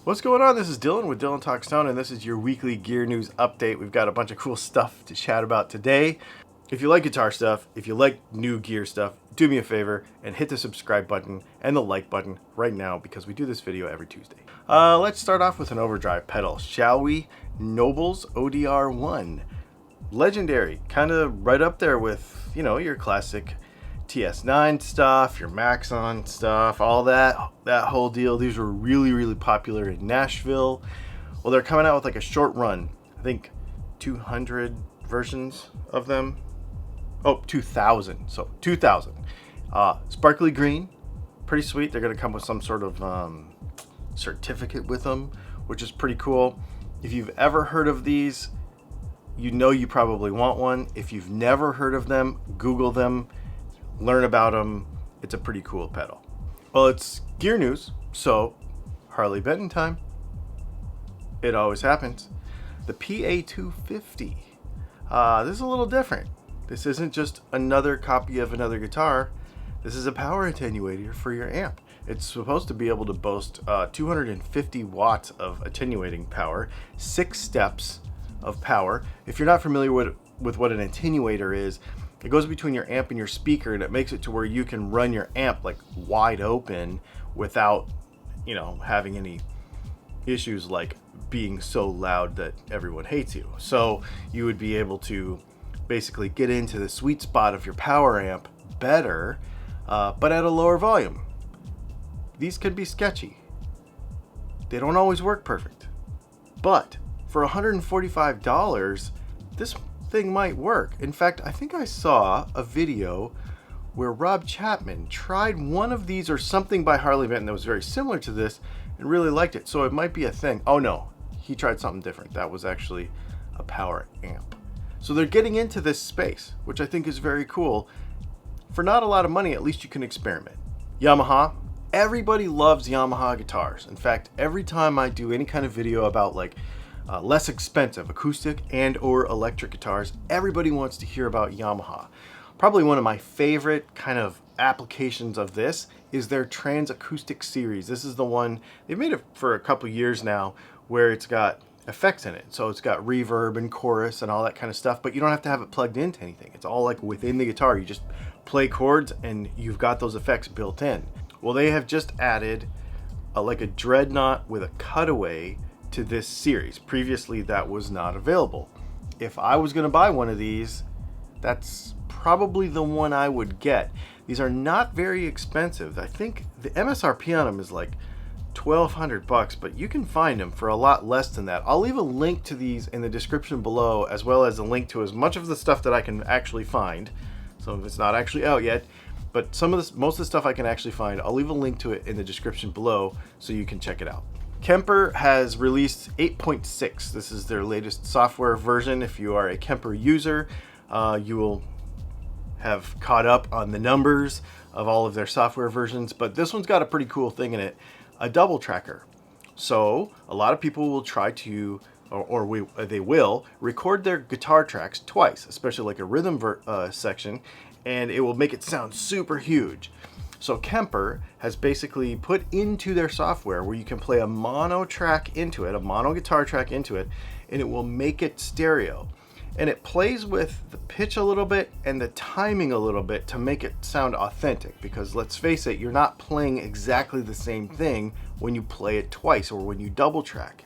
What's going on? This is Dylan with Dylan Talks Tone, and this is your weekly gear news update. We've got a bunch of cool stuff to chat about today. If you like guitar stuff, if you like new gear stuff, do me a favor and hit the subscribe button and the like button right now because we do this video every Tuesday. Let's start off with an Overdrive pedal, shall we? Noble's ODR1. Legendary, kind of right up there with, you know, your classic TS9 stuff, your Maxon stuff, all that whole deal. These were really popular in Nashville. Well, they're coming out with like a short run. I think 200 versions of them. Oh, 2,000. So 2,000. Sparkly green, pretty sweet. They're gonna come with some sort of certificate with them, which is pretty cool. If you've ever heard of these, you know you probably want one. If you've never heard of them, Google them. Learn about them. It's a pretty cool pedal. Well, it's gear news, so Harley Benton time. It always happens. The PA250. This is a little different. This isn't just another copy of another guitar. This is a power attenuator for your amp. It's supposed to be able to boast 250 watts of attenuating power, 6 steps of power. If you're not familiar with what an attenuator is, it goes between your amp and your speaker, and it makes it to where you can run your amp like wide open without, you know, having any issues like being so loud that everyone hates you. So you would be able to basically get into the sweet spot of your power amp better, but at a lower volume. These can be sketchy. They don't always work perfect. But for $145, this thing might work. In fact, I think I saw a video where Rob Chapman tried one of these or something by Harley Benton that was very similar to this and really liked it. So it might be a thing. Oh no, he tried something different. That was actually a power amp. So they're getting into this space, which I think is very cool. For not a lot of money, at least you can experiment. Yamaha. Everybody loves Yamaha guitars. In fact, every time I do any kind of video about like less expensive acoustic and or electric guitars, everybody wants to hear about Yamaha. Probably one of my favorite kind of applications of this is their Trans Acoustic series. This is the one, they've made it for a couple years now, where it's got effects in it. So it's got reverb and chorus and all that kind of stuff, but you don't have to have it plugged into anything. It's all like within the guitar. You just play chords and you've got those effects built in. Well, they have just added like a dreadnought with a cutaway to this series. Previously that was not available. If I was going to buy one of these, that's probably the one I would get. These are not very expensive. I think the MSRP on them is like $1,200, but you can find them for a lot less than that. I'll leave a link to these in the description below, as well as a link to as much of the stuff that I can actually find. Some of it's not actually out yet, but most of the stuff I can actually find, I'll leave a link to it in the description below so you can check it out. Kemper has released 8.6. This is their latest software version. If you are a Kemper user, you will have caught up on the numbers of all of their software versions, but this one's got a pretty cool thing in it, a double tracker. So a lot of people will try to, they will record their guitar tracks twice, especially like a rhythm section, and it will make it sound super huge. So Kemper has basically put into their software where you can play a mono track into it, a mono guitar track into it, and it will make it stereo. And it plays with the pitch a little bit and the timing a little bit to make it sound authentic, because let's face it, you're not playing exactly the same thing when you play it twice or when you double track.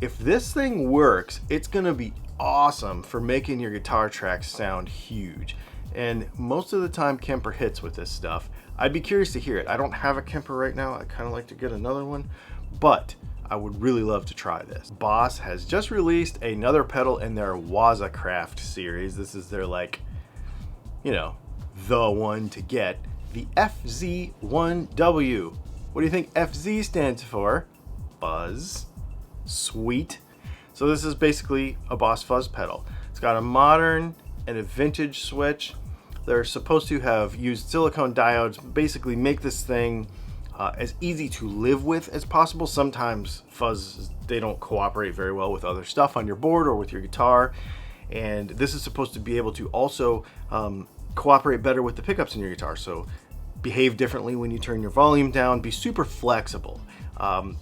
If this thing works, it's gonna be awesome for making your guitar tracks sound huge. And most of the time Kemper hits with this stuff. I'd be curious to hear it. I don't have a Kemper right now. I kind of like to get another one, but I would really love to try this. Boss has just released another pedal in their Wazacraft series. This is their, like, you know, the one to get. The FZ1W. What do you think FZ stands for? Buzz. Sweet. So this is basically a Boss fuzz pedal. It's got a modern and a vintage switch. They're supposed to have used silicone diodes, basically make this thing as easy to live with as possible. Sometimes fuzz, they don't cooperate very well with other stuff on your board or with your guitar, and this is supposed to be able to also cooperate better with the pickups in your guitar. So behave differently when you turn your volume down, be super flexible.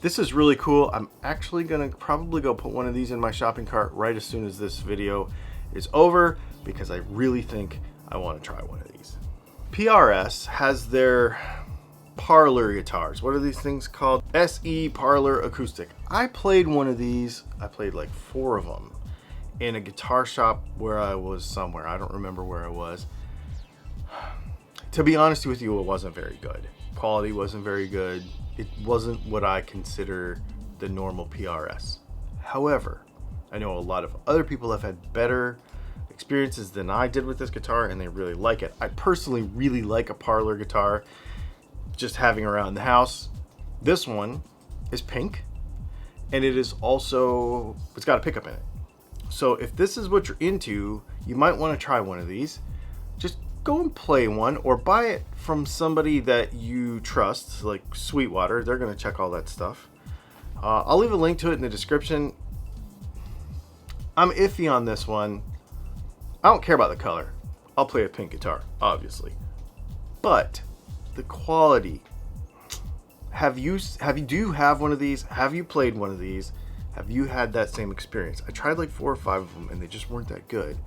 This is really cool. I'm actually gonna probably go put one of these in my shopping cart right as soon as this video is over, because I really think I want to try one of these. PRS has their parlor guitars. What are these things called? SE Parlor Acoustic. I played one of these. I played like 4 of them in a guitar shop where I was somewhere. I don't remember where I was. To be honest with you, it wasn't very good. Quality wasn't very good. It wasn't what I consider the normal PRS. However, I know a lot of other people have had better experiences than I did with this guitar, and they really like it. I personally really like a parlor guitar, just having around the house. This one is pink, and it is also, it's got a pickup in it. So if this is what you're into, you might want to try one of these. Just go and play one, or buy it from somebody that you trust, like Sweetwater. They're going to check all that stuff. I'll leave a link to it in the description. I'm iffy on this one. I don't care about the color. I'll play a pink guitar, obviously. But the quality. Do you have one of these? Have you played one of these? Have you had that same experience? I tried like 4 or 5 of them and they just weren't that good.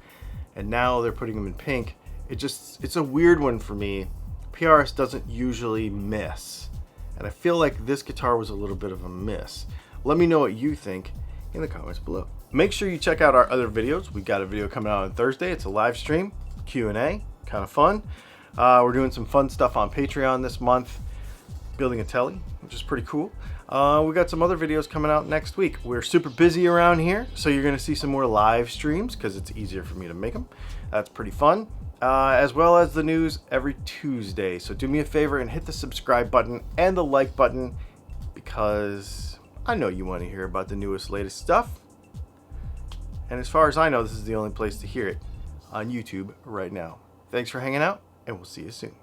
And now they're putting them in pink. It's a weird one for me. PRS doesn't usually miss. And I feel like this guitar was a little bit of a miss. Let me know what you think in the comments below. Make sure you check out our other videos. We've got a video coming out on Thursday. It's a live stream, Q&A, kind of fun. We're doing some fun stuff on Patreon this month, building a telly, which is pretty cool. We got some other videos coming out next week. We're super busy around here, so you're going to see some more live streams because it's easier for me to make them. That's pretty fun. As well as the news every Tuesday. So do me a favor and hit the subscribe button and the like button, because I know you want to hear about the newest, latest stuff. And as far as I know, this is the only place to hear it on YouTube right now. Thanks for hanging out, and we'll see you soon.